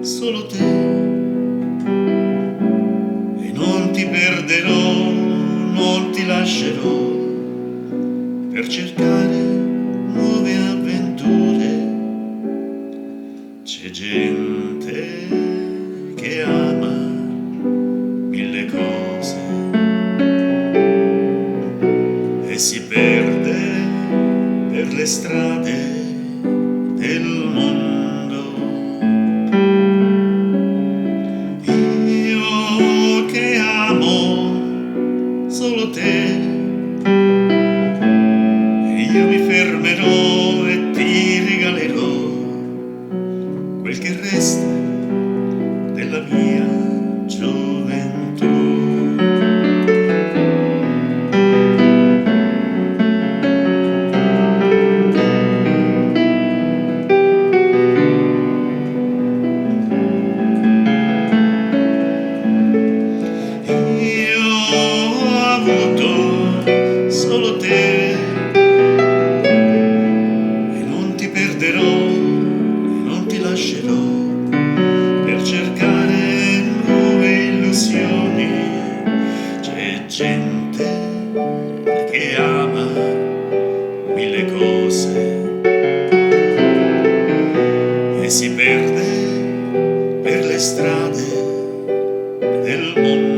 solo te, e non ti perderò, non ti lascerò per cercare nuove avventure. C'è gente che ama mille cose e si perde per le strade del mondo. Io che amo solo te, e io mi fermerò e ti regalerò quel che resta della mia gioventù. Io ho avuto solo te e non ti perderò e non ti lascerò per cercare nuove illusioni. C'è gente che ama mille cose e si perde per le strade del mondo.